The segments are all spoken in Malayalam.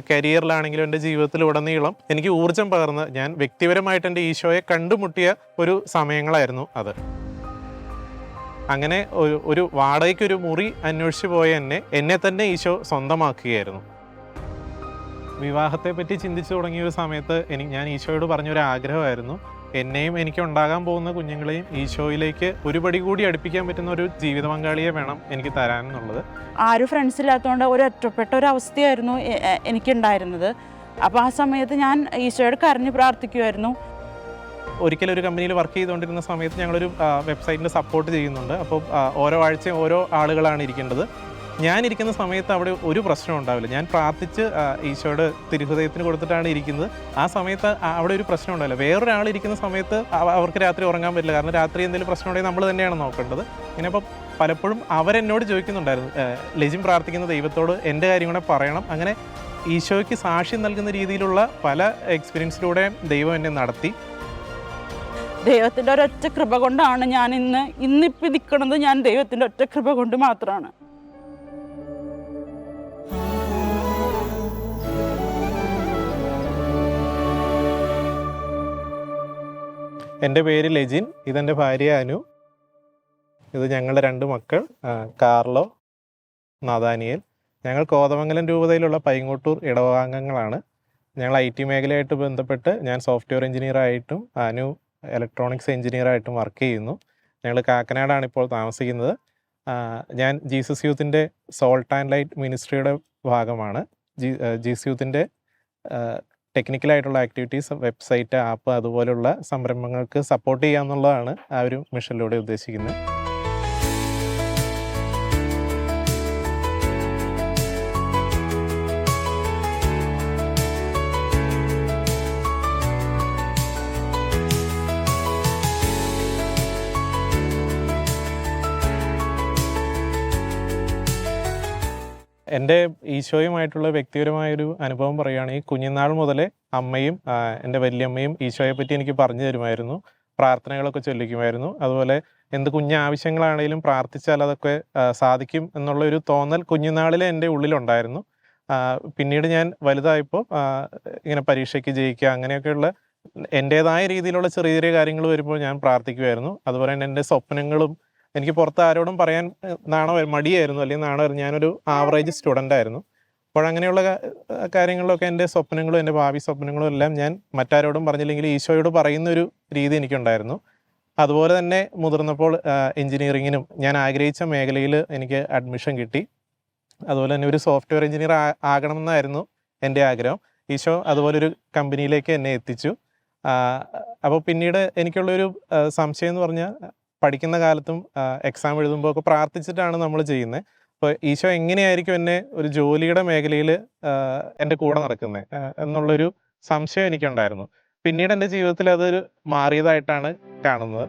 കരിയറിലാണെങ്കിലും എൻ്റെ ജീവിതത്തിലുടനീളം എനിക്ക് ഊർജ്ജം പകർന്ന് ഞാൻ വ്യക്തിപരമായിട്ട് എൻ്റെ ഈശോയെ കണ്ടുമുട്ടിയ ഒരു സമയങ്ങളായിരുന്നു അത്. അങ്ങനെ ഒരു വാടകയ്ക്കൊരു മുറി അന്വേഷിച്ച് പോയ എന്നെ തന്നെ ഈശോ സ്വന്തമാക്കുകയായിരുന്നു. വിവാഹത്തെ പറ്റി ചിന്തിച്ചു തുടങ്ങിയ ഒരു സമയത്ത് ഞാൻ ഈശോയോട് പറഞ്ഞൊരു ആഗ്രഹമായിരുന്നു, എന്നെയും എനിക്ക് ഉണ്ടാകാൻ പോകുന്ന കുഞ്ഞുങ്ങളെയും ഈശോയിലേക്ക് ഒരു പടി കൂടി അടുപ്പിക്കാൻ പറ്റുന്ന ഒരു ജീവിത പങ്കാളിയെ വേണം എനിക്ക് തരാനെന്നുള്ളത്. ആരും ഫ്രണ്ട്സ് ഇല്ലാത്തതുകൊണ്ട് ഒരു ഒറ്റപ്പെട്ട ഒരു അവസ്ഥയായിരുന്നു എനിക്കുണ്ടായിരുന്നത്. അപ്പോൾ ആ സമയത്ത് ഞാൻ ഈശോയോട് കരഞ്ഞ് പ്രാർത്ഥിക്കുമായിരുന്നു. ഒരിക്കലൊരു കമ്പനിയിൽ വർക്ക് ചെയ്തുകൊണ്ടിരുന്ന സമയത്ത് ഞങ്ങളൊരു വെബ്സൈറ്റിൻ്റെ സപ്പോർട്ട് ചെയ്യുന്നുണ്ട്. അപ്പോൾ ഓരോ ആഴ്ചയും ഓരോ ആളുകളാണ് ഇരിക്കേണ്ടത്. ഞാനിരിക്കുന്ന സമയത്ത് അവിടെ ഒരു പ്രശ്നം ഉണ്ടാവില്ല. ഞാൻ പ്രാർത്ഥിച്ച് ഈശോയുടെ തിരുഹൃദയത്തിന് കൊടുത്തിട്ടാണ് ഇരിക്കുന്നത്. ആ സമയത്ത് അവിടെ ഒരു പ്രശ്നം ഉണ്ടാവില്ല. വേറൊരാൾ ഇരിക്കുന്ന സമയത്ത് അവർക്ക് രാത്രി ഉറങ്ങാൻ പറ്റില്ല. കാരണം രാത്രി എന്തെങ്കിലും പ്രശ്നം ഉണ്ടെങ്കിൽ നമ്മൾ തന്നെയാണ് നോക്കേണ്ടത്. ഇങ്ങനെ അപ്പോൾ പലപ്പോഴും അവരെന്നോട് ചോദിക്കുന്നുണ്ടായിരുന്നു, ലെജിൻ പ്രാർത്ഥിക്കുന്ന ദൈവത്തോട് എൻ്റെ കാര്യം കൂടെ പറയണം. അങ്ങനെ ഈശോയ്ക്ക് സാക്ഷ്യം നൽകുന്ന രീതിയിലുള്ള പല എക്സ്പീരിയൻസിലൂടെ ദൈവം എന്നെ നടത്തി. ദൈവത്തിൻ്റെ ഒരൊറ്റ കൃപ കൊണ്ടാണ് ഞാൻ ഇന്നിപ്പോൾ നിൽക്കുന്നത്. ഞാൻ ദൈവത്തിൻ്റെ ഒറ്റ കൃപ കൊണ്ട് മാത്രമാണ്. എൻ്റെ പേര് ലെജിൻ, ഇതെൻ്റെ ഭാര്യ അനു, ഇത് ഞങ്ങളുടെ 2 മക്കൾ കാർലോ, നാഥാനിയേൽ. ഞങ്ങൾ കോതമംഗലം രൂപതയിലുള്ള പൈങ്ങോട്ടൂർ ഇടവകാംഗങ്ങളാണ്. ഞങ്ങൾ IT മേഖലയായിട്ട് ബന്ധപ്പെട്ട് ഞാൻ സോഫ്റ്റ്വെയർ എഞ്ചിനീയറായിട്ടും അനു ഇലക്ട്രോണിക്സ് എഞ്ചിനീയറായിട്ടും വർക്ക് ചെയ്യുന്നു. ഞങ്ങൾ കാക്കനാടാണ് ഇപ്പോൾ താമസിക്കുന്നത്. ഞാൻ ജീസസ് യൂത്തിൻ്റെ സോൾട്ട് ആൻഡ് ലൈറ്റ് മിനിസ്ട്രിയുടെ ഭാഗമാണ്. ജീസസ് യൂത്തിൻ്റെ ടെക്നിക്കലായിട്ടുള്ള ആക്ടിവിറ്റീസ്, വെബ്സൈറ്റ്, ആപ്പ് അതുപോലുള്ള സംരംഭങ്ങൾക്ക് സപ്പോർട്ട് ചെയ്യുക എന്നുള്ളതാണ് ആ ഒരു മിഷനിലൂടെ ഉദ്ദേശിക്കുന്നത്. എൻ്റെ ഈശോയുമായിട്ടുള്ള വ്യക്തിപരമായൊരു അനുഭവം പറയുകയാണെങ്കിൽ, കുഞ്ഞുനാൾ മുതലേ അമ്മയും എൻ്റെ വല്യമ്മയും ഈശോയെ പറ്റി എനിക്ക് പറഞ്ഞു തരുമായിരുന്നു. പ്രാർത്ഥനകളൊക്കെ ചൊല്ലിക്കുമായിരുന്നു. അതുപോലെ എന്ത് കുഞ്ഞാവശ്യങ്ങളാണെങ്കിലും പ്രാർത്ഥിച്ചാൽ അതൊക്കെ സാധിക്കും എന്നുള്ളൊരു തോന്നൽ കുഞ്ഞുനാളിലെ എൻ്റെ ഉള്ളിലുണ്ടായിരുന്നു. പിന്നീട് ഞാൻ വലുതായപ്പോൾ ഇങ്ങനെ പരീക്ഷയ്ക്ക് ജയിക്കുക അങ്ങനെയൊക്കെയുള്ള എൻ്റേതായ രീതിയിലുള്ള ചെറിയ ചെറിയ കാര്യങ്ങൾ വരുമ്പോൾ ഞാൻ പ്രാർത്ഥിക്കുമായിരുന്നു. അതുപോലെ തന്നെ എൻ്റെ സ്വപ്നങ്ങളും എനിക്ക് പുറത്ത് ആരോടും പറയാൻ മടിയായിരുന്നു, അല്ലെങ്കിൽ നാണമായിരുന്നു. ഞാനൊരു ആവറേജ് സ്റ്റുഡൻ്റ് ആയിരുന്നു. അപ്പോഴങ്ങനെയുള്ള കാര്യങ്ങളിലൊക്കെ എൻ്റെ സ്വപ്നങ്ങളും എൻ്റെ ഭാവി സ്വപ്നങ്ങളും എല്ലാം ഞാൻ മറ്റാരോടും പറഞ്ഞില്ലെങ്കിൽ ഈശോയോട് പറയുന്നൊരു രീതി എനിക്കുണ്ടായിരുന്നു. അതുപോലെ തന്നെ മുതിർന്നപ്പോൾ എഞ്ചിനീയറിങ്ങിനും ഞാൻ ആഗ്രഹിച്ച മേഖലയിൽ എനിക്ക് അഡ്മിഷൻ കിട്ടി. അതുപോലെ തന്നെ ഒരു സോഫ്റ്റ്വെയർ എഞ്ചിനീയർ ആകണമെന്നായിരുന്നു എൻ്റെ ആഗ്രഹം. ഈശോ അതുപോലൊരു കമ്പനിയിലേക്ക് എന്നെ എത്തിച്ചു. അപ്പോൾ പിന്നീട് എനിക്കുള്ളൊരു സംശയം എന്ന് പറഞ്ഞാൽ, പഠിക്കുന്ന കാലത്തും എക്സാം എഴുതുമ്പോൾ ഒക്കെ പ്രാർത്ഥിച്ചിട്ടാണ് നമ്മൾ ചെയ്യുന്നത്. അപ്പോൾ ഈശോ എങ്ങനെയായിരിക്കും എന്നെ ഒരു ജോലിയുടെ മേഖലയിൽ എൻ്റെ കൂടെ നടക്കുന്നത് എന്നുള്ളൊരു സംശയം എനിക്കുണ്ടായിരുന്നു. പിന്നീട് എൻ്റെ ജീവിതത്തിൽ അതൊരു മാറിയതായിട്ടാണ് കാണുന്നത്.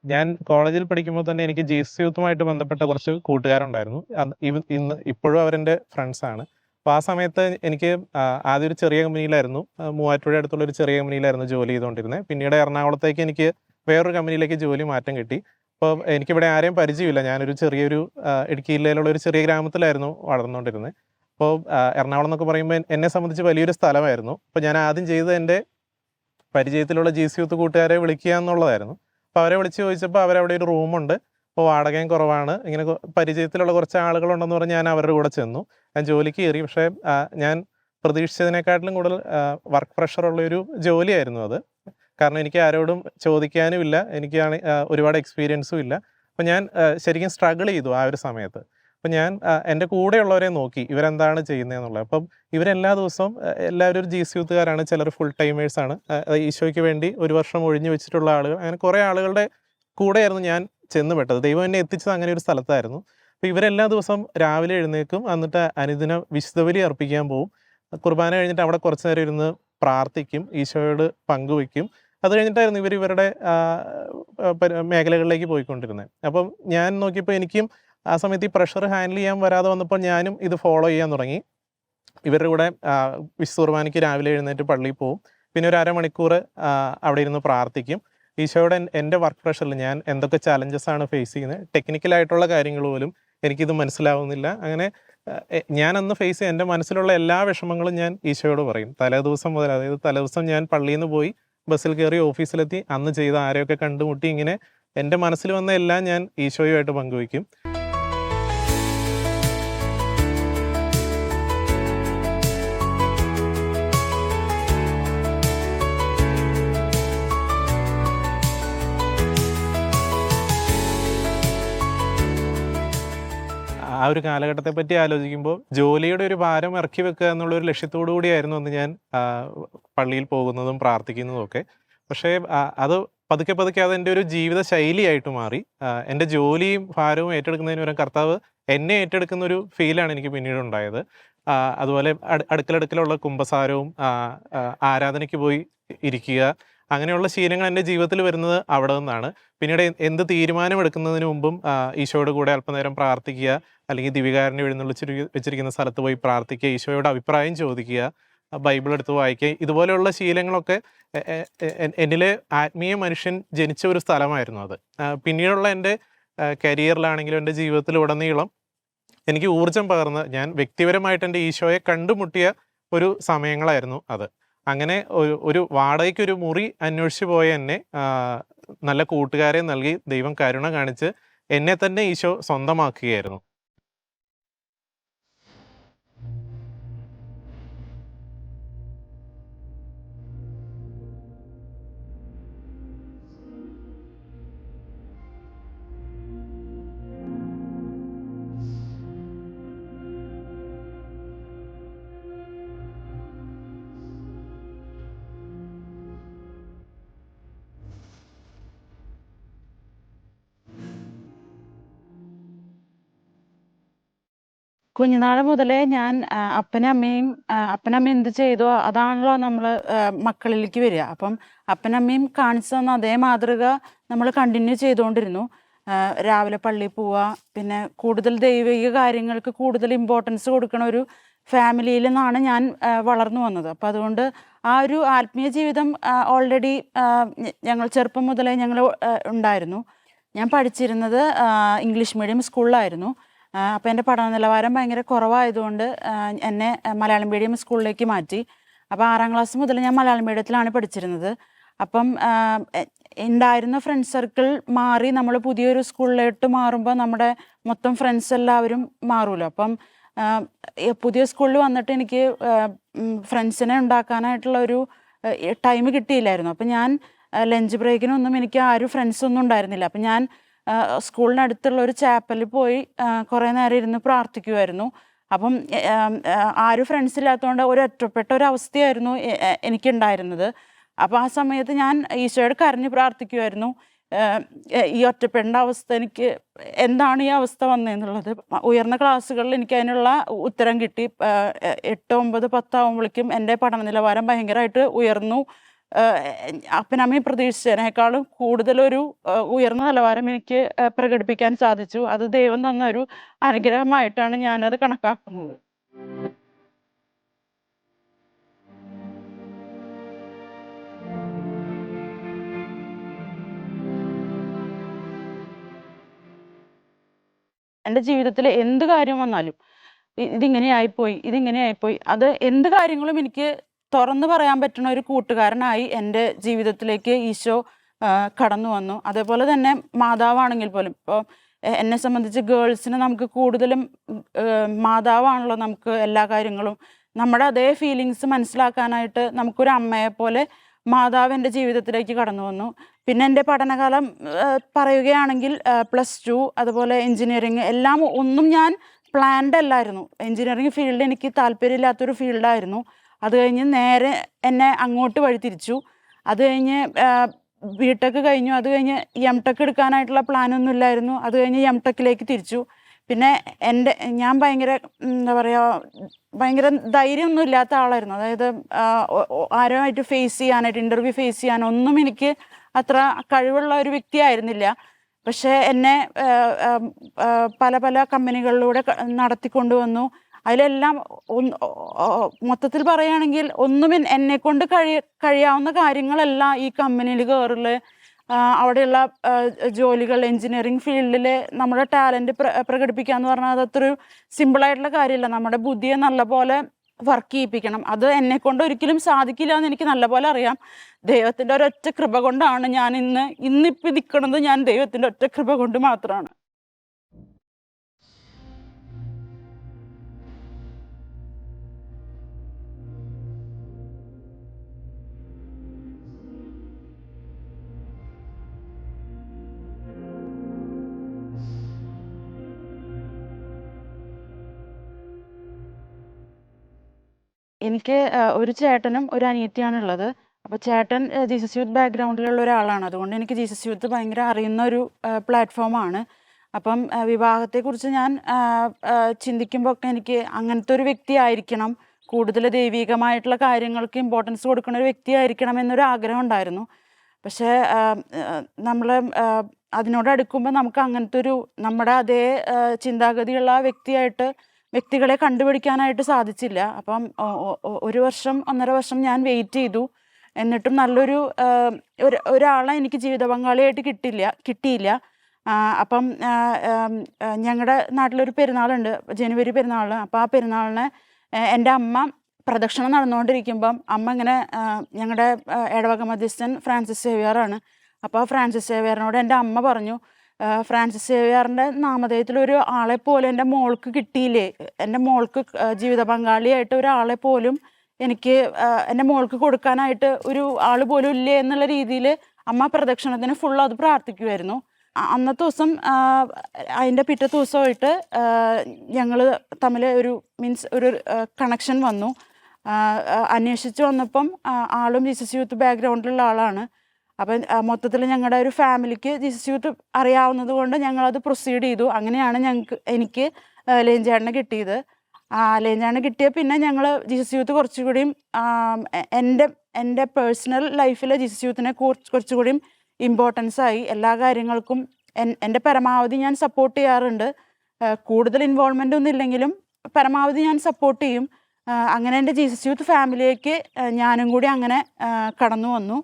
ഞാൻ കോളേജിൽ പഠിക്കുമ്പോൾ തന്നെ എനിക്ക് ജീസസ് യൂത്തുമായിട്ട് ബന്ധപ്പെട്ട കുറച്ച് കൂട്ടുകാരുണ്ടായിരുന്നു. ഇപ്പോഴും അവരെൻ്റെ ഫ്രണ്ട്സാണ്. അപ്പോൾ ആ സമയത്ത് എനിക്ക് ആദ്യം ഒരു ചെറിയ കമ്പനിയിലായിരുന്നു, മൂവാറ്റുപുഴ അടുത്തുള്ള ഒരു ചെറിയ കമ്പനിയിലായിരുന്നു ജോലി ചെയ്തുകൊണ്ടിരുന്നത്. പിന്നീട് എറണാകുളത്തേക്ക് എനിക്ക് വേറൊരു കമ്പനിയിലേക്ക് ജോലി മാറ്റം കിട്ടി. അപ്പോൾ എനിക്കിവിടെ ആരെയും പരിചയമില്ല. ഞാനൊരു ഇടുക്കി ജില്ലയിലുള്ള ഒരു ചെറിയ ഗ്രാമത്തിലായിരുന്നു വളർന്നുകൊണ്ടിരുന്നത്. അപ്പോൾ എറണാകുളം എന്നൊക്കെ പറയുമ്പോൾ എന്നെ സംബന്ധിച്ച് വലിയൊരു സ്ഥലമായിരുന്നു. അപ്പോൾ ഞാൻ ആദ്യം ചെയ്തത് എൻ്റെ പരിചയത്തിലുള്ള ജീസസ് യൂത്ത് കൂട്ടുകാരെ വിളിക്കുക എന്നുള്ളതായിരുന്നു. അപ്പോൾ അവരെ വിളിച്ച് ചോദിച്ചപ്പോൾ അവരവിടെ ഒരു റൂമുണ്ട്, അപ്പോൾ വാടകയും കുറവാണ്, ഇങ്ങനെ പരിചയത്തിലുള്ള കുറച്ച് ആളുകളുണ്ടെന്ന് പറഞ്ഞ് ഞാൻ അവരുടെ കൂടെ ചെന്നു. ഞാൻ ജോലിക്ക് കയറി. പക്ഷേ ഞാൻ പ്രതീക്ഷിച്ചതിനെക്കാട്ടിലും കൂടുതൽ വർക്ക് പ്രഷറുള്ളൊരു ജോലിയായിരുന്നു അത്. കാരണം എനിക്ക് ആരോടും ചോദിക്കാനും ഇല്ല, എനിക്ക് ഒരുപാട് എക്സ്പീരിയൻസും ഇല്ല. അപ്പോൾ ഞാൻ ശരിക്കും സ്ട്രഗിൾ ചെയ്തു ആ ഒരു സമയത്ത്. അപ്പം ഞാൻ എൻ്റെ കൂടെയുള്ളവരെ നോക്കി ഇവരെന്താണ് ചെയ്യുന്നതെന്നുള്ളത്. അപ്പം ഇവരെല്ലാ ദിവസവും എല്ലാവരും ഒരു ജീസസ് യൂത്തുകാരാണ്, ചിലർ ഫുൾ ടൈമേഴ്സാണ്, ഈശോയ്ക്ക് വേണ്ടി ഒരു വർഷം ഒഴിഞ്ഞു വെച്ചിട്ടുള്ള ആളുകൾ. അങ്ങനെ കുറേ ആളുകളുടെ കൂടെയായിരുന്നു ഞാൻ ചെന്ന് പെട്ടത്. ദൈവം എന്നെ എത്തിച്ചത് അങ്ങനെ ഒരു സ്ഥലത്തായിരുന്നു. അപ്പോൾ ഇവരെല്ലാ ദിവസവും രാവിലെ എഴുന്നേൽക്കും, എന്നിട്ട് അനുദിന വിശുദ്ധ ബലി അർപ്പിക്കാൻ പോകും. കുർബാന കഴിഞ്ഞിട്ട് അവിടെ കുറച്ച് നേരം ഇരുന്ന് പ്രാർത്ഥിക്കും, ഈശോയോട് പങ്കുവയ്ക്കും. അത് കഴിഞ്ഞിട്ടായിരുന്നു ഇവരുടെ മേഖലകളിലേക്ക് പോയിക്കൊണ്ടിരുന്നത്. അപ്പം ഞാൻ നോക്കിയപ്പോൾ എനിക്കും ആ സമയത്ത് ഈ പ്രഷർ ഹാൻഡിൽ ചെയ്യാൻ വരാതെ വന്നപ്പോൾ ഞാനും ഇത് ഫോളോ ചെയ്യാൻ തുടങ്ങി. ഇവരുടെ കൂടെ വിശുദ്ധ കുർബാനയ്ക്ക് രാവിലെ എഴുന്നേറ്റ് പള്ളിയിൽ പോവും, പിന്നെ ഒരു അരമണിക്കൂർ അവിടെ ഇരുന്ന് പ്രാർത്ഥിക്കും. ഈശോയുടെ എൻ്റെ വർക്ക് പ്രഷറിൽ ഞാൻ എന്തൊക്കെ ചാലഞ്ചസ് ആണ് ഫേസ് ചെയ്യുന്നത്, ടെക്നിക്കലായിട്ടുള്ള കാര്യങ്ങൾ പോലും എനിക്കിത് മനസ്സിലാവുന്നില്ല. അങ്ങനെ ഞാൻ അന്ന് ഫേസ് ചെയ്യ എൻ്റെ മനസ്സിലുള്ള എല്ലാ വിഷമങ്ങളും ഞാൻ ഈശോയോട് പറയും. തലേദിവസം മുതൽ, അതായത് തലേദിവസം ഞാൻ പള്ളിയിൽ നിന്ന് പോയി ബസ്സിൽ കയറി ഓഫീസിലെത്തി അന്ന് ചെയ്ത ആരെയൊക്കെ കണ്ടുമുട്ടി ഇങ്ങനെ എൻ്റെ മനസ്സിൽ വന്ന എല്ലാം ഞാൻ ഈശോയുമായിട്ട് പങ്കുവയ്ക്കും. ആ ഒരു കാലഘട്ടത്തെ പറ്റി ആലോചിക്കുമ്പോൾ ജോലിയുടെ ഒരു ഭാരം ഇറക്കി വെക്കുക എന്നുള്ളൊരു ലക്ഷ്യത്തോടു കൂടിയായിരുന്നു അന്ന് ഞാൻ പള്ളിയിൽ പോകുന്നതും പ്രാർത്ഥിക്കുന്നതും ഒക്കെ. പക്ഷേ അത് പതുക്കെ പതുക്കെ അതെൻ്റെ ഒരു ജീവിത ശൈലിയായിട്ട് മാറി. എൻ്റെ ജോലിയും ഭാരവും ഏറ്റെടുക്കുന്നതിന് പകരം കർത്താവ് എന്നെ ഏറ്റെടുക്കുന്ന ഒരു ഫീലാണ് എനിക്ക് പിന്നീട് ഉണ്ടായത്. അതുപോലെ അടുക്കലടുക്കലുള്ള കുമ്പസാരവും ആരാധനയ്ക്ക് പോയി ഇരിക്കുക, അങ്ങനെയുള്ള ശീലങ്ങൾ എൻ്റെ ജീവിതത്തിൽ വരുന്നത് അവിടെ നിന്നാണ്. പിന്നീട് എന്ത് തീരുമാനമെടുക്കുന്നതിന് മുമ്പും ഈശോയുടെ കൂടെ അല്പനേരം പ്രാർത്ഥിക്കുക, അല്ലെങ്കിൽ ദിവികാരനെ എഴുന്നള്ളിച്ച് വെച്ചിരിക്കുന്ന സ്ഥലത്ത് പോയി പ്രാർത്ഥിക്കുക, ഈശോയുടെ അഭിപ്രായം ചോദിക്കുക, ബൈബിൾ എടുത്ത് വായിക്കുക. ഇതുപോലെയുള്ള ശീലങ്ങളൊക്കെ എന്നിലെ ആത്മീയ മനുഷ്യൻ ജനിച്ച ഒരു സ്ഥലമായിരുന്നു അത്. പിന്നീടുള്ള എൻ്റെ കരിയറിലാണെങ്കിലും എൻ്റെ ജീവിതത്തിലുടനീളം എനിക്ക് ഊർജം പകർന്ന് ഞാൻ വ്യക്തിപരമായിട്ട് എൻ്റെ ഈശോയെ കണ്ടുമുട്ടിയ ഒരു സമയങ്ങളായിരുന്നു അത്. അങ്ങനെ ഒരു വാടകയ്ക്കൊരു മുറി അന്വേഷിച്ച് പോയ എന്നെ നല്ല കൂട്ടുകാരെ നൽകി ദൈവം കരുണ കാണിച്ച് എന്നെ തന്നെ ഈശോ സ്വന്തമാക്കുകയായിരുന്നു. കുഞ്ഞുനാൾ മുതലേ ഞാൻ അപ്പനമ്മയും എന്ത് ചെയ്തോ അതാണല്ലോ നമ്മൾ മക്കളിലേക്ക് വരിക. അപ്പം അപ്പനമ്മയും കാണിച്ചു തന്ന അതേ മാതൃക നമ്മൾ കണ്ടിന്യൂ ചെയ്തുകൊണ്ടിരുന്നു. രാവിലെ പള്ളിയിൽ പോവുക, പിന്നെ കൂടുതൽ ദൈവിക കാര്യങ്ങൾക്ക് കൂടുതൽ ഇമ്പോർട്ടൻസ് കൊടുക്കണ ഒരു ഫാമിലിയിൽ നിന്നാണ് ഞാൻ വളർന്നു വന്നത്. അപ്പം അതുകൊണ്ട് ആ ഒരു ആത്മീയ ജീവിതം ഓൾറെഡി ഞങ്ങൾ ചെറുപ്പം മുതലേ ഞങ്ങൾ ഉണ്ടായിരുന്നു. ഞാൻ പഠിച്ചിരുന്നത് ഇംഗ്ലീഷ് മീഡിയം സ്കൂളിലായിരുന്നു. അപ്പോൾ എൻ്റെ പഠന നിലവാരം ഭയങ്കര കുറവായതുകൊണ്ട് എന്നെ മലയാളം മീഡിയം സ്കൂളിലേക്ക് മാറ്റി. അപ്പോൾ 6ാം ക്ലാസ് മുതൽ ഞാൻ മലയാളം മീഡിയത്തിലാണ് പഠിച്ചിരുന്നത്. അപ്പം ഉണ്ടായിരുന്ന ഫ്രണ്ട് സർക്കിൾ മാറി നമ്മൾ പുതിയൊരു സ്കൂളിലോട്ട് മാറുമ്പോൾ നമ്മുടെ മൊത്തം ഫ്രണ്ട്സ് എല്ലാവരും മാറുമല്ലോ. അപ്പം പുതിയ സ്കൂളിൽ വന്നിട്ട് എനിക്ക് ഫ്രണ്ട്സിനെ ഉണ്ടാക്കാനായിട്ടുള്ള ഒരു ടൈം കിട്ടിയില്ലായിരുന്നു. അപ്പം ഞാൻ ലഞ്ച് ബ്രേക്കിനൊന്നും എനിക്ക് ആരും ഫ്രണ്ട്സൊന്നും ഉണ്ടായിരുന്നില്ല. അപ്പം ഞാൻ സ്കൂളിനടുത്തുള്ള ഒരു ചാപ്പലിൽ പോയി കുറേ നേരം ഇരുന്ന് പ്രാർത്ഥിക്കുമായിരുന്നു. അപ്പം ആരും ഫ്രണ്ട്സ് ഇല്ലാത്തതുകൊണ്ട് ഒരു ഒറ്റപ്പെട്ട ഒരു അവസ്ഥയായിരുന്നു എനിക്കുണ്ടായിരുന്നത്. അപ്പോൾ ആ സമയത്ത് ഞാൻ ഈശോയോട് കരഞ്ഞ് പ്രാർത്ഥിക്കുമായിരുന്നു, ഈ ഒറ്റപ്പെടേണ്ട അവസ്ഥ എനിക്ക് എന്താണ് ഈ അവസ്ഥ വന്നതെന്നുള്ളത്. ഉയർന്ന ക്ലാസ്സുകളിൽ എനിക്ക് അതിനുള്ള ഉത്തരം കിട്ടി. 8, 9, 10 ആകുമ്പോഴേക്കും എൻ്റെ പഠന നിലവാരം ഭയങ്കരമായിട്ട് ഉയർന്നു. അപ്പനമ്മയും പ്രതീക്ഷിച്ചതിനേക്കാളും കൂടുതലൊരു ഉയർന്ന നിലവാരം എനിക്ക് പ്രകടിപ്പിക്കാൻ സാധിച്ചു. അത് ദൈവം തന്ന ഒരു അനുഗ്രഹമായിട്ടാണ് ഞാനത് കണക്കാക്കുന്നത്. എൻ്റെ ജീവിതത്തിൽ എന്ത് കാര്യം വന്നാലും ഇതിങ്ങനെയായിപ്പോയി അത് എന്ത് കാര്യങ്ങളും എനിക്ക് തുറന്നു പറയാൻ പറ്റുന്ന ഒരു കൂട്ടുകാരനായി എൻ്റെ ജീവിതത്തിലേക്ക് ഈശോ കടന്നു വന്നു. അതേപോലെ തന്നെ മാതാവാണെങ്കിൽ പോലും ഇപ്പോൾ എന്നെ സംബന്ധിച്ച് ഗേൾസിന് നമുക്ക് കൂടുതലും മാതാവാണല്ലോ നമുക്ക് എല്ലാ കാര്യങ്ങളും. നമ്മുടെ അതേ ഫീലിങ്സ് മനസ്സിലാക്കാനായിട്ട് നമുക്കൊരു അമ്മയെ പോലെ മാതാവ് എൻ്റെ ജീവിതത്തിലേക്ക് കടന്നു വന്നു. പിന്നെ എൻ്റെ പഠനകാലം പറയുകയാണെങ്കിൽ +2 അതുപോലെ എൻജിനീയറിങ് എല്ലാം ഒന്നും ഞാൻ പ്ലാൻഡ് അല്ലായിരുന്നു. എൻജിനീയറിങ് ഫീൽഡ് എനിക്ക് താല്പര്യമില്ലാത്തൊരു ഫീൽഡായിരുന്നു. അത് കഴിഞ്ഞ് നേരെ എന്നെ അങ്ങോട്ട് വഴിതിരിച്ചു. അത് കഴിഞ്ഞ് ബിടെക് കഴിഞ്ഞു. അത് കഴിഞ്ഞ് എംടെക് എടുക്കാനായിട്ടുള്ള പ്ലാനൊന്നും ഇല്ലായിരുന്നു. അത് കഴിഞ്ഞ് എംടെക്കിലേക്ക് തിരിച്ചു. പിന്നെ ഞാൻ ഭയങ്കര ഭയങ്കര ധൈര്യമൊന്നും ഇല്ലാത്ത ആളായിരുന്നു. അതായത് ആരുമായിട്ട് ഇൻ്റർവ്യൂ ഫേസ് ചെയ്യാനൊന്നും എനിക്ക് അത്ര കഴിവുള്ള ഒരു വ്യക്തിയായിരുന്നില്ല. പക്ഷേ എന്നെ പല കമ്പനികളിലൂടെ നടത്തിക്കൊണ്ടുവന്നു. അതിലെല്ലാം മൊത്തത്തിൽ പറയുകയാണെങ്കിൽ ഒന്നും എന്നെക്കൊണ്ട് കഴിയാവുന്ന കാര്യങ്ങളെല്ലാം ഈ കമ്പനിയിൽ കയറല്, അവിടെയുള്ള ജോലികൾ, എൻജിനീയറിങ് ഫീൽഡിൽ നമ്മുടെ ടാലൻറ്റ് പ്രകടിപ്പിക്കുക എന്ന് പറഞ്ഞാൽ അതത്രയൊരു സിമ്പിളായിട്ടുള്ള കാര്യമില്ല. നമ്മുടെ ബുദ്ധിയെ നല്ലപോലെ വർക്ക് ചെയ്യിപ്പിക്കണം. അത് എന്നെക്കൊണ്ട് ഒരിക്കലും സാധിക്കില്ല എന്ന് എനിക്ക് നല്ലപോലെ അറിയാം. ദൈവത്തിൻ്റെ ഒരൊറ്റ കൃപ കൊണ്ടാണ് ഞാൻ ഇന്നിപ്പോൾ നിൽക്കുന്നത്. ഞാൻ ദൈവത്തിൻ്റെ ഒറ്റ കൃപ കൊണ്ട് മാത്രമാണ്. എനിക്ക് ഒരു ചേട്ടനും ഒരു അനിയത്തിയാണുള്ളത്. അപ്പോൾ ചേട്ടൻ ജീസസ് യൂത്ത് ബാക്ക്ഗ്രൗണ്ടിലുള്ള ഒരാളാണ്. അതുകൊണ്ട് എനിക്ക് ജീസസ് യൂത്ത് ഭയങ്കര അറിയുന്ന ഒരു പ്ലാറ്റ്ഫോമാണ്. അപ്പം വിവാഹത്തെക്കുറിച്ച് ഞാൻ ചിന്തിക്കുമ്പോൾ ഒക്കെ എനിക്ക് അങ്ങനത്തെ ഒരു വ്യക്തി ആയിരിക്കണം, കൂടുതൽ ദൈവികമായിട്ടുള്ള കാര്യങ്ങൾക്ക് ഇമ്പോർട്ടൻസ് കൊടുക്കുന്ന ഒരു വ്യക്തി ആയിരിക്കണം എന്നൊരു ആഗ്രഹം ഉണ്ടായിരുന്നു. പക്ഷേ നമ്മൾ അതിനോട് അടുക്കുമ്പോൾ നമുക്ക് അങ്ങനത്തെ ഒരു നമ്മുടെ അതേ ചിന്താഗതിയുള്ള വ്യക്തികളെ കണ്ടുപിടിക്കാനായിട്ട് സാധിച്ചില്ല. അപ്പം 1 വർഷം 1.5 വർഷം ഞാൻ വെയിറ്റ് ചെയ്തു. എന്നിട്ടും നല്ലൊരു ഒരാളെ എനിക്ക് ജീവിത പങ്കാളിയായിട്ട് കിട്ടിയില്ല. അപ്പം ഞങ്ങളുടെ നാട്ടിലൊരു പെരുന്നാളുണ്ട്, ജനുവരി പെരുന്നാൾ. അപ്പോൾ ആ പെരുന്നാളിന് എൻ്റെ അമ്മ പ്രദക്ഷിണം നടന്നുകൊണ്ടിരിക്കുമ്പം അമ്മ ഇങ്ങനെ ഞങ്ങളുടെ ഇടവക മധ്യസ്ഥൻ ഫ്രാൻസിസ് സേവ്യറാണ്. അപ്പോൾ ആ ഫ്രാൻസിസ് സേവ്യറിനോട് എൻ്റെ അമ്മ പറഞ്ഞു, ഫ്രാൻസിസ് സേവ്യറിൻ്റെ നാമധേയത്തിലൊരു ആളെ പോലെ എൻ്റെ മോൾക്ക് കിട്ടിയില്ലേ, എൻ്റെ മോൾക്ക് ജീവിത പങ്കാളിയായിട്ട് ഒരാളെ പോലും എനിക്ക് എൻ്റെ മോൾക്ക് കൊടുക്കാനായിട്ട് ഒരു ആൾ പോലും ഇല്ലേ എന്നുള്ള രീതിയിൽ അമ്മ പ്രദക്ഷിണത്തിന് ഫുൾ അത് പ്രാർത്ഥിക്കുമായിരുന്നു. അന്നത്തെ ദിവസം അതിൻ്റെ പിറ്റേ ദിവസമായിട്ട് ഞങ്ങൾ തമ്മിൽ ഒരു കണക്ഷൻ വന്നു. അന്വേഷിച്ച് വന്നപ്പം ആളും ജീസസ് യൂത്ത് ബാക്ക്ഗ്രൗണ്ടിലുള്ള ആളാണ്. അപ്പം മൊത്തത്തിൽ ഞങ്ങളുടെ ഒരു ഫാമിലിക്ക് ജീസസ് യൂത്ത് അറിയാവുന്നത് കൊണ്ട് ഞങ്ങളത് പ്രൊസീഡ് ചെയ്തു. അങ്ങനെയാണ് എനിക്ക് ലേഞ്ചാടിനെ കിട്ടിയത്. ലേഞ്ചാടിനെ കിട്ടിയ പിന്നെ ഞങ്ങൾ ജീസസ് യൂത്ത് കുറച്ചുകൂടിയും എൻ്റെ പേഴ്സണൽ ലൈഫിൽ ജീസസ് യൂത്തിനെ കുറച്ചുകൂടിയും ഇമ്പോർട്ടൻസ് ആയി. എല്ലാ കാര്യങ്ങൾക്കും എൻ്റെ പരമാവധി ഞാൻ സപ്പോർട്ട് ചെയ്യാറുണ്ട്. കൂടുതൽ ഇൻവോൾവ്മെൻ്റ് ഒന്നും ഇല്ലെങ്കിലും പരമാവധി ഞാൻ സപ്പോർട്ട് ചെയ്യും. അങ്ങനെ എൻ്റെ ജീസസ് യൂത്ത് ഫാമിലിയിലേക്ക് ഞാനും കൂടി അങ്ങനെ കടന്നു വന്നു.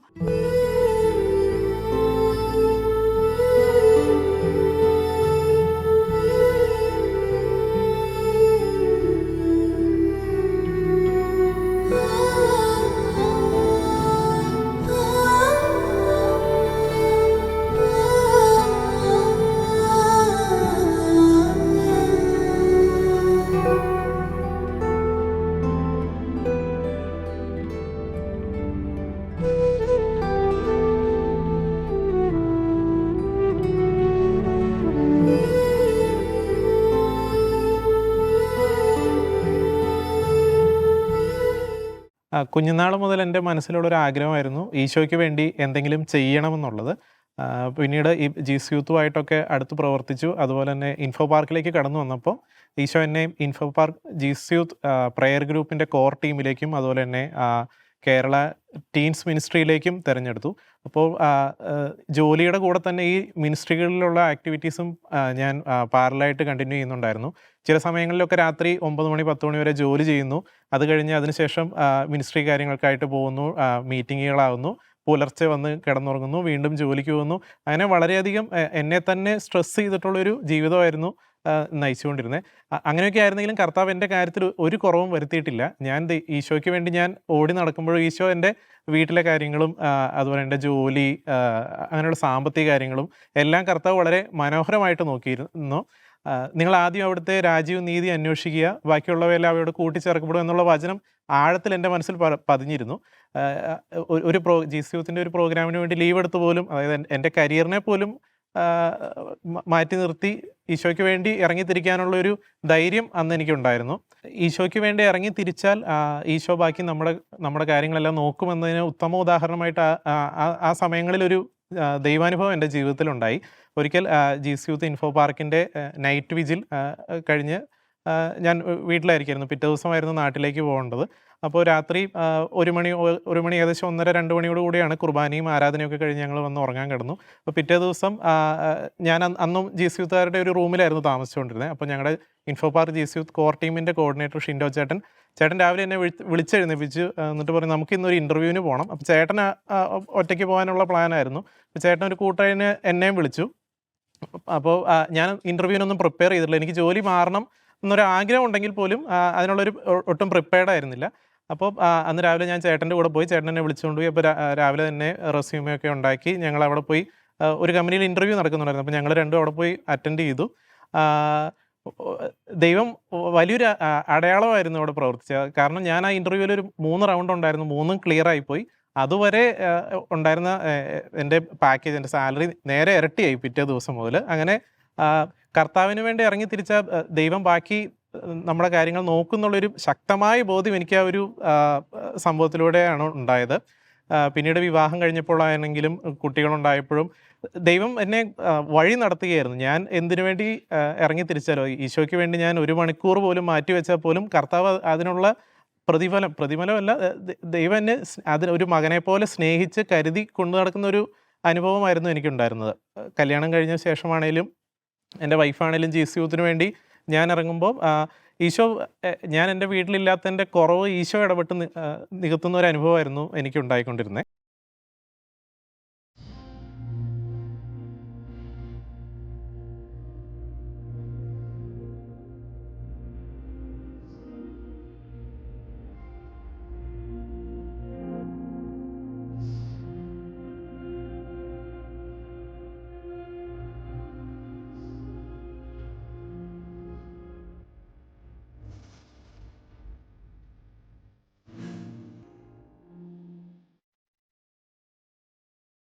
കുഞ്ഞുനാൾ മുതൽ എൻ്റെ മനസ്സിലുള്ളൊരു ആഗ്രഹമായിരുന്നു ഈശോയ്ക്ക് വേണ്ടി എന്തെങ്കിലും ചെയ്യണമെന്നുള്ളത്. പിന്നീട് ഈ ജീസസ് യൂത്തുമായിട്ടൊക്കെ അടുത്ത് പ്രവർത്തിച്ചു. അതുപോലെ തന്നെ ഇൻഫോ പാർക്കിലേക്ക് കടന്നു വന്നപ്പോൾ ഈശോ എന്നെ info park Jesus youth prayer ഗ്രൂപ്പിൻ്റെ കോർ ടീമിലേക്കും അതുപോലെ തന്നെ കേരള ടീൻസ് മിനിസ്ട്രിയിലേക്കും തിരഞ്ഞെടുത്തു. അപ്പോൾ ജോലിയുടെ കൂടെ തന്നെ ഈ മിനിസ്ട്രികളിലുള്ള ആക്ടിവിറ്റീസും ഞാൻ പാരലായിട്ട് കണ്ടിന്യൂ ചെയ്യുന്നുണ്ടായിരുന്നു. ചില സമയങ്ങളിലൊക്കെ രാത്രി 9 മണി 10 മണി വരെ ജോലി ചെയ്യുന്നു. അത് കഴിഞ്ഞ് അതിനുശേഷം മിനിസ്ട്രി കാര്യങ്ങൾക്കായിട്ട് പോകുന്നു, മീറ്റിങ്ങുകളാവുന്നു, പുലർച്ചെ വന്ന് കിടന്നുറങ്ങുന്നു, വീണ്ടും ജോലിക്ക് പോകുന്നു. അങ്ങനെ വളരെയധികം എന്നെ തന്നെ സ്ട്രെസ് ചെയ്തിട്ടുള്ളൊരു ജീവിതമായിരുന്നു നയിച്ചുകൊണ്ടിരുന്നത്. അങ്ങനെയൊക്കെ ആയിരുന്നെങ്കിലും കർത്താവ് എൻ്റെ കാര്യത്തിൽ ഒരു കുറവും വരുത്തിയിട്ടില്ല. ഈശോയ്ക്ക് വേണ്ടി ഞാൻ ഓടി നടക്കുമ്പോഴും ഈശോ എൻ്റെ വീട്ടിലെ കാര്യങ്ങളും അതുപോലെ എൻ്റെ ജോലി, അങ്ങനെയുള്ള സാമ്പത്തിക കാര്യങ്ങളും എല്ലാം കർത്താവ് വളരെ മനോഹരമായിട്ട് നോക്കിയിരുന്നു. നിങ്ങൾ ആദ്യം അവിടുത്തെ രാജ്യവും നീതി അന്വേഷിക്കുക, ബാക്കിയുള്ളവയെല്ലാം അവയോട് കൂട്ടിച്ചേർക്കപ്പെടും എന്നുള്ള വചനം ആഴത്തിൽ എൻ്റെ മനസ്സിൽ പതിഞ്ഞിരുന്നു. ജീസസ് യൂത്തിൻ്റെ ഒരു പ്രോഗ്രാമിന് വേണ്ടി ലീവ് എടുത്ത് പോലും, അതായത് എൻ്റെ കരിയറിനെ പോലും മാറ്റി നിർത്തി ഈശോയ്ക്ക് വേണ്ടി ഇറങ്ങിത്തിരിക്കാനുള്ള ഒരു ധൈര്യം അന്ന് എനിക്കുണ്ടായിരുന്നു. ഈശോയ്ക്ക് വേണ്ടി ഇറങ്ങി തിരിച്ചാൽ ഈശോ ബാക്കി നമ്മുടെ കാര്യങ്ങളെല്ലാം നോക്കുമെന്നതിന് ഉത്തമ ഉദാഹരണമായിട്ട് ആ സമയങ്ങളിലൊരു ദൈവാനുഭവം എൻ്റെ ജീവിതത്തിലുണ്ടായി. ഒരിക്കൽ ജീസസ് യൂത്ത് ഇൻഫോ പാർക്കിൻ്റെ നൈറ്റ് വിജിൽ കഴിഞ്ഞ് ഞാൻ വീട്ടിലായിരിക്കുമായിരുന്നു. പിറ്റേ ദിവസമായിരുന്നു നാട്ടിലേക്ക് പോകേണ്ടത്. അപ്പോൾ രാത്രി 1 മണി ഏകദേശം 1:30-2 മണിയോട് കൂടിയാണ് കുർബാനയും ആരാധനയൊക്കെ കഴിഞ്ഞ് ഞങ്ങൾ വന്ന് ഉറങ്ങാൻ കിടന്നു. അപ്പോൾ പിറ്റേ ദിവസം ഞാൻ അന്നും GC യൂത്തുകാരുടെ ഒരു റൂമിലായിരുന്നു താമസിച്ചുകൊണ്ടിരുന്നത്. അപ്പോൾ ഞങ്ങളുടെ info park GC youth core ടീമിൻ്റെ കോർഡിനേറ്റർ ഷിൻഡോ ചേട്ടൻ രാവിലെ എന്നെ വിളിച്ചെഴുന്നേപ്പിച്ചു. എന്നിട്ട് പറഞ്ഞു നമുക്ക് ഇന്നൊരു ഇൻ്റർവ്യൂവിന് പോകണം. അപ്പോൾ ചേട്ടൻ ഒറ്റയ്ക്ക് പോകാനുള്ള പ്ലാനായിരുന്നു. അപ്പോൾ ചേട്ടൻ ഒരു കൂട്ടുകാരനെ എന്നെയും വിളിച്ചു. അപ്പോൾ ഞാൻ ഇൻ്റർവ്യൂവിനൊന്നും പ്രിപ്പയർ ചെയ്തിട്ടില്ല. എനിക്ക് ജോലി മാറണം എന്നൊരു ആഗ്രഹം ഉണ്ടെങ്കിൽ പോലും അതിനുള്ളൊരു ഒട്ടും പ്രിപ്പയർഡ് ആയിരുന്നില്ല. അപ്പോൾ അന്ന് രാവിലെ ഞാൻ ചേട്ടൻ്റെ കൂടെ പോയി. ചേട്ടൻ എന്നെ വിളിച്ചുകൊണ്ട് പോയി. അപ്പോൾ രാവിലെ തന്നെ റെസ്യൂമൊക്കെ ഉണ്ടാക്കി ഞങ്ങൾ അവിടെ പോയി. ഒരു കമ്പനിയിൽ ഇൻ്റർവ്യൂ നടക്കുന്നുണ്ടായിരുന്നു. അപ്പോൾ ഞങ്ങൾ രണ്ടും അവിടെ പോയി അറ്റൻഡ് ചെയ്തു. ദൈവം വലിയൊരു അടയാളമായിരുന്നു അവിടെ പ്രവർത്തിച്ചത്. കാരണം ഞാൻ ആ ഇൻ്റർവ്യൂവിൽ ഒരു 3 റൗണ്ട് ഉണ്ടായിരുന്നു. 3ഉം ക്ലിയർ ആയിപ്പോയി. അതുവരെ ഉണ്ടായിരുന്ന എൻ്റെ പാക്കേജ്, എൻ്റെ സാലറി നേരെ ഇരട്ടിയായി പിറ്റേ ദിവസം മുതൽ. അങ്ങനെ കർത്താവിന് വേണ്ടി ഇറങ്ങി തിരിച്ച ദൈവം ബാക്കി നമ്മുടെ കാര്യങ്ങൾ നോക്കുന്നുള്ളൊരു ശക്തമായ ബോധ്യം എനിക്ക് ആ ഒരു സംഭവത്തിലൂടെയാണ് ഉണ്ടായത്. പിന്നീട് വിവാഹം കഴിഞ്ഞപ്പോഴാണെങ്കിലും കുട്ടികളുണ്ടായപ്പോഴും ദൈവം എന്നെ വഴി നടത്തുകയായിരുന്നു. ഞാൻ എന്തിനു വേണ്ടി ഇറങ്ങി തിരിച്ചാലോ, ഈശോയ്ക്ക് വേണ്ടി ഞാൻ 1 മണിക്കൂർ പോലും മാറ്റിവെച്ചാൽ പോലും കർത്താവ് അതിനുള്ള പ്രതിഫലമല്ല, ദൈവം എന്നെ ഒരു മകനെ പോലെ സ്നേഹിച്ച് കരുതി കൊണ്ടു നടക്കുന്ന ഒരു അനുഭവമായിരുന്നു എനിക്കുണ്ടായിരുന്നത്. കല്യാണം കഴിഞ്ഞ ശേഷമാണേലും എൻ്റെ വൈഫാണേലും GC യൂത്തിന് വേണ്ടി ഞാൻ ഇറങ്ങുമ്പോൾ ഈശോ, ഞാൻ എൻ്റെ വീട്ടിലില്ലാത്തതിൻ്റെ കുറവ് ഈശോ ഇടപെട്ട് നികത്തുന്ന ഒരു അനുഭവമായിരുന്നു എനിക്കുണ്ടായിക്കൊണ്ടിരുന്നത്.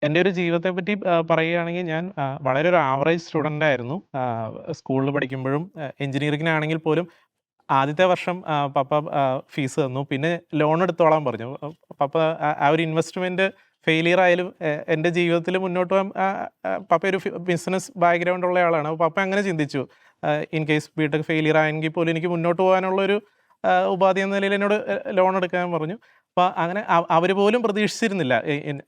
എൻ്റെ ഒരു ജീവിതത്തെപ്പറ്റി പറയുകയാണെങ്കിൽ ഞാൻ വളരെ ഒരു ആവറേജ് സ്റ്റുഡൻ്റ് ആയിരുന്നു. സ്കൂളിൽ പഠിക്കുമ്പോഴും എഞ്ചിനീയറിങ്ങിനാണെങ്കിൽ പോലും ആദ്യത്തെ വർഷം പപ്പ ഫീസ് തന്നു. പിന്നെ ലോൺ എടുത്തോളാൻ പറഞ്ഞു. പപ്പ ആ ഒരു ഇൻവെസ്റ്റ്മെൻറ്റ് ഫെയിലിയർ ആയാലും എൻ്റെ ജീവിതത്തിൽ മുന്നോട്ട് പോകാൻ പപ്പ ഒരു ബിസിനസ് ബാക്ക്ഗ്രൗണ്ട് ഉള്ള ആളാണ്. അപ്പോൾ പപ്പ അങ്ങനെ ചിന്തിച്ചു, ഇൻ കേസ് ബിടെക് ഫെയിലിയർ ആയെങ്കിൽ പോലും എനിക്ക് മുന്നോട്ട് പോകാനുള്ളൊരു ഉപാധി എന്ന നിലയിൽ എന്നോട് ലോൺ എടുക്കാൻ പറഞ്ഞു. അപ്പോൾ അങ്ങനെ അവർ പോലും പ്രതീക്ഷിച്ചിരുന്നില്ല,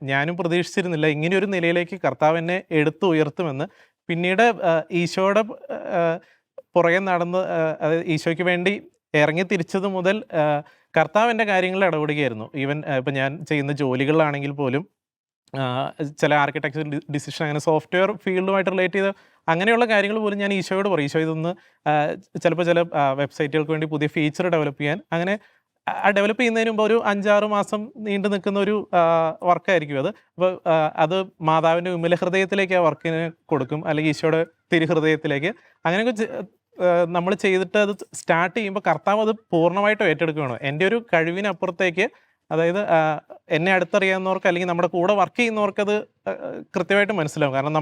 ഞാനും പ്രതീക്ഷിച്ചിരുന്നില്ല ഇങ്ങനെയൊരു നിലയിലേക്ക് കർത്താവ് എന്നെ ഉയർത്തുമെന്ന്. പിന്നീട് ഈശോയുടെ പുറകെ നടന്ന് അതായത് ഈശോയ്ക്ക് വേണ്ടി ഇറങ്ങി തിരിച്ചത് മുതൽ കർത്താവ് എൻ്റെ കാര്യങ്ങളിൽ ഇടപെടുകയായിരുന്നു. ഈവൻ ഇപ്പം ഞാൻ ചെയ്യുന്ന ജോലികളിലാണെങ്കിൽ പോലും ചില ആർക്കിടെക്ചർ ഡിസിഷൻ, അങ്ങനെ സോഫ്റ്റ്വെയർ ഫീൽഡുമായിട്ട് റിലേറ്റ് ചെയ്ത അങ്ങനെയുള്ള കാര്യങ്ങൾ പോലും ഞാൻ ഈശോയോട് പറയും. ഈശോ ഇതൊന്ന് ചിലപ്പോൾ ചില വെബ്സൈറ്റുകൾക്ക് വേണ്ടി പുതിയ ഫീച്ചർ ഡെവലപ്പ് ചെയ്യാൻ, അങ്ങനെ ഡെവലപ്പ് ചെയ്യുന്നതിന് മുമ്പ് ഒരു 5-6 മാസം നീണ്ടു നിൽക്കുന്ന ഒരു വർക്കായിരിക്കും അത്. അപ്പോൾ അത് മാതാവിൻ്റെ വിമല ഹൃദയത്തിലേക്ക് ആ വർക്കിനെ കൊടുക്കും, അല്ലെങ്കിൽ ഈശോയുടെ തിരുഹൃദയത്തിലേക്ക്. അങ്ങനെയൊക്കെ നമ്മൾ ചെയ്തിട്ട് അത് സ്റ്റാർട്ട് ചെയ്യുമ്പോൾ കർത്താവ് അത് പൂർണ്ണമായിട്ടും ഏറ്റെടുക്കുകയാണ്. എൻ്റെ ഒരു കഴിവിനപ്പുറത്തേക്ക്, അതായത് എന്നെ അടുത്തറിയാവുന്നവർക്ക് അല്ലെങ്കിൽ നമ്മുടെ കൂടെ വർക്ക് ചെയ്യുന്നവർക്കത് കൃത്യമായിട്ട് മനസ്സിലാവും. കാരണം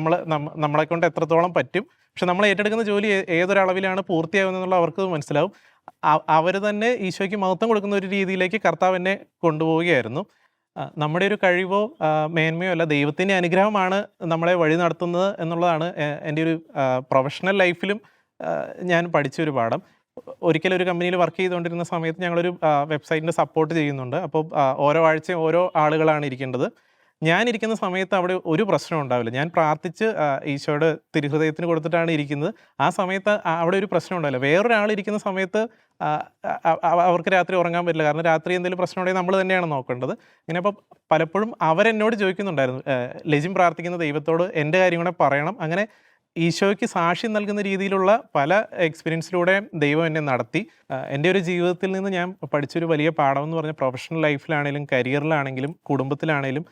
നമ്മളെ കൊണ്ട് എത്രത്തോളം പറ്റും, പക്ഷെ നമ്മൾ ഏറ്റെടുക്കുന്ന ജോലി ഏതൊരളവിലാണ് പൂർത്തിയാകുന്നതെന്നുള്ള അവർക്ക് മനസ്സിലാവും. അവർ തന്നെ ഈശോയ്ക്ക് മഹത്വം കൊടുക്കുന്ന ഒരു രീതിയിലേക്ക് കർത്താവ് എന്നെ കൊണ്ടുപോവുകയായിരുന്നു. നമ്മുടെ ഒരു കഴിവോ മേന്മയോ അല്ല, ദൈവത്തിൻ്റെ അനുഗ്രഹമാണ് നമ്മളെ വഴി നടത്തുന്നത് എന്നുള്ളതാണ് എൻ്റെ ഒരു പ്രൊഫഷണൽ ലൈഫിലും ഞാൻ പഠിച്ചൊരു പാഠം. ഒരിക്കലും ഒരു കമ്പനിയിൽ വർക്ക് ചെയ്തുകൊണ്ടിരുന്ന സമയത്ത് ഞങ്ങളൊരു വെബ്സൈറ്റിൻ്റെ സപ്പോർട്ട് ചെയ്യുന്നുണ്ട്. അപ്പോൾ ഓരോ ആഴ്ചയും ഓരോ ആളുകളാണ് ഇരിക്കേണ്ടത്. ഞാനിരിക്കുന്ന സമയത്ത് അവിടെ ഒരു പ്രശ്നം ഉണ്ടാവില്ല. ഞാൻ പ്രാർത്ഥിച്ച് ഈശോയുടെ തിരുഹൃദയത്തിന് കൊടുത്തിട്ടാണ് ഇരിക്കുന്നത്. ആ സമയത്ത് അവിടെ ഒരു പ്രശ്നം ഉണ്ടാവില്ല. വേറൊരാളിരിക്കുന്ന സമയത്ത് അവർക്ക് രാത്രി ഉറങ്ങാൻ പറ്റില്ല. കാരണം രാത്രി എന്തെങ്കിലും പ്രശ്നം ഉണ്ടെങ്കിൽ നമ്മൾ തന്നെയാണ് നോക്കേണ്ടത്. ഇങ്ങനെ അപ്പോൾ പലപ്പോഴും അവരെന്നോട് ചോദിക്കുന്നുണ്ടായിരുന്നു, ലെജിൻ പ്രാർത്ഥിക്കുന്ന ദൈവത്തോട് എൻ്റെ കാര്യം കൂടെ പറയണം. അങ്ങനെ ഈശോയ്ക്ക് സാക്ഷ്യം നൽകുന്ന രീതിയിലുള്ള പല എക്സ്പീരിയൻസിലൂടെ ദൈവം എന്നെ നടത്തി. എൻ്റെ ഒരു ജീവിതത്തിൽ നിന്ന് ഞാൻ പഠിച്ചൊരു വലിയ പാഠം എന്ന് പറഞ്ഞാൽ, പ്രൊഫഷണൽ ലൈഫിലാണെങ്കിലും കരിയറിലാണെങ്കിലും കുടുംബത്തിലാണെങ്കിലും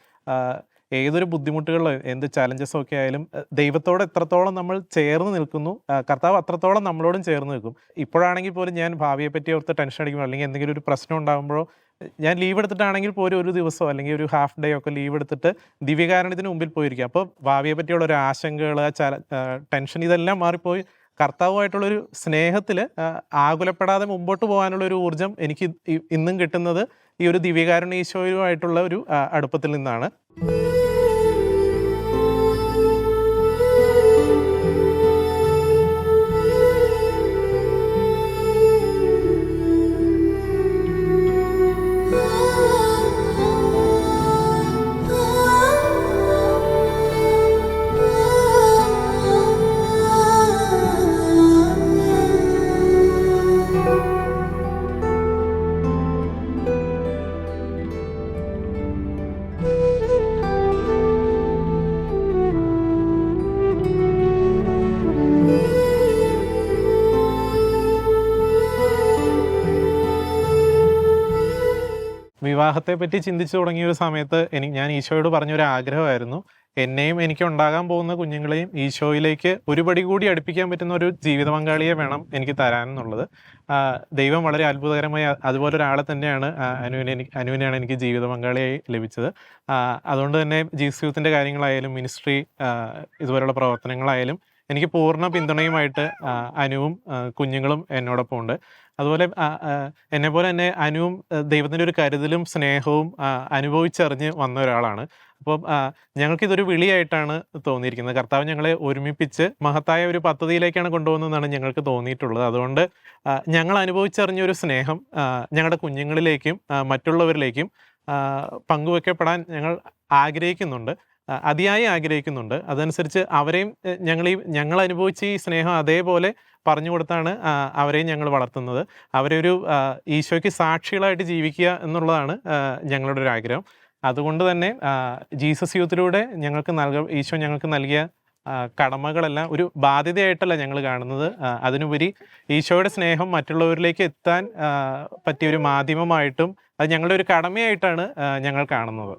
ഏതൊരു ബുദ്ധിമുട്ടുകളോ എന്ത് ചലഞ്ചസോ ഒക്കെ ആയാലും ദൈവത്തോട് എത്രത്തോളം നമ്മൾ ചേർന്ന് നിൽക്കുന്നു, കർത്താവ് അത്രത്തോളം നമ്മളോടും ചേർന്ന് നിൽക്കും. ഇപ്പോഴാണെങ്കിൽ പോലും ഞാൻ ഭാവിയെ പറ്റി ഓർത്ത് ടെൻഷൻ അടിക്കുമ്പോൾ, അല്ലെങ്കിൽ എന്തെങ്കിലും ഒരു പ്രശ്നം ഉണ്ടാകുമ്പോഴോ, ഞാൻ ലീവ് എടുത്തിട്ടാണെങ്കിൽ പോലും ഒരു ദിവസമോ അല്ലെങ്കിൽ ഒരു ഹാഫ് ഡേ ഒക്കെ ലീവ് എടുത്തിട്ട് ദിവ്യകാരുണ്യത്തിന് മുമ്പിൽ പോയിരിക്കുക. അപ്പോൾ ഭാവിയെ പറ്റിയുള്ള ഒരു ആശങ്കകൾ, ടെൻഷൻ ഇതെല്ലാം മാറിപ്പോയി കർത്താവുമായിട്ടുള്ളൊരു സ്നേഹത്തിൽ ആകുലപ്പെടാതെ മുമ്പോട്ട് പോകാനുള്ളൊരു ഊർജ്ജം എനിക്ക് ഇന്നും കിട്ടുന്നത് ഈ ഒരു ദിവ്യകാരുണ്യ ഈശോയുമായിട്ടുള്ള ഒരു അടുപ്പത്തിൽ നിന്നാണ്. വിവാഹത്തെ പറ്റി ചിന്തിച്ചു തുടങ്ങിയ ഒരു സമയത്ത് ഞാൻ ഈശോയോട് പറഞ്ഞൊരു ആഗ്രഹമായിരുന്നു, എന്നെയും എനിക്ക് ഉണ്ടാകാൻ പോകുന്ന കുഞ്ഞുങ്ങളെയും ഈശോയിലേക്ക് ഒരു പടി കൂടി അടുപ്പിക്കാൻ പറ്റുന്ന ഒരു ജീവിത പങ്കാളിയെ വേണം എനിക്ക് തരാൻ എന്നുള്ളത്. ദൈവം വളരെ അത്ഭുതകരമായി അതുപോലെ ഒരാളെ തന്നെയാണ് അനുവിനെയാണ് എനിക്ക് ജീവിത പങ്കാളിയായി ലഭിച്ചത്. അതുകൊണ്ട് തന്നെ ജീസസ് യൂത്തിൻ്റെ കാര്യങ്ങളായാലും മിനിസ്ട്രി ഇതുപോലുള്ള പ്രവർത്തനങ്ങളായാലും എനിക്ക് പൂർണ്ണ പിന്തുണയുമായിട്ട് അനുവും കുഞ്ഞുങ്ങളും എന്നോടൊപ്പം ഉണ്ട്. അതുപോലെ എന്നെപ്പോലെ തന്നെ അനുവും ദൈവത്തിൻ്റെ ഒരു കരുതലും സ്നേഹവും അനുഭവിച്ചറിഞ്ഞ് വന്ന ഒരാളാണ്. അപ്പം ഞങ്ങൾക്കിതൊരു വിളിയായിട്ടാണ് തോന്നിയിരിക്കുന്നത്. കർത്താവ് ഞങ്ങളെ ഒരുമിപ്പിച്ച് മഹത്തായ ഒരു പദ്ധതിയിലേക്കാണ് കൊണ്ടുപോകുന്നതെന്നാണ് ഞങ്ങൾക്ക് തോന്നിയിട്ടുള്ളത്. അതുകൊണ്ട് ഞങ്ങൾ അനുഭവിച്ചറിഞ്ഞ ഒരു സ്നേഹം ഞങ്ങളുടെ കുഞ്ഞുങ്ങളിലേക്കും മറ്റുള്ളവരിലേക്കും പങ്കുവെക്കപ്പെടാൻ ഞങ്ങൾ അതിയായി ആഗ്രഹിക്കുന്നുണ്ട്. അതനുസരിച്ച് അവരെയും ഞങ്ങൾ അനുഭവിച്ച ഈ സ്നേഹം അതേപോലെ പറഞ്ഞു കൊടുത്താണ് അവരെയും ഞങ്ങൾ വളർത്തുന്നത്. അവരെ ഒരു ഈശോയ്ക്ക് സാക്ഷികളായിട്ട് ജീവിക്കുക എന്നുള്ളതാണ് ഞങ്ങളുടെ ഒരു ആഗ്രഹം. അതുകൊണ്ട് തന്നെ ജീസസ് യൂത്തിലൂടെ ഈശോ ഞങ്ങൾക്ക് നൽകിയ കടമകളെല്ലാം ഒരു ബാധ്യതയായിട്ടല്ല ഞങ്ങൾ കാണുന്നത്. അതിനുപരി ഈശോയുടെ സ്നേഹം മറ്റുള്ളവരിലേക്ക് എത്താൻ പറ്റിയൊരു മാധ്യമമായിട്ടും അത് ഞങ്ങളുടെ ഒരു കടമയായിട്ടാണ് ഞങ്ങൾ കാണുന്നത്.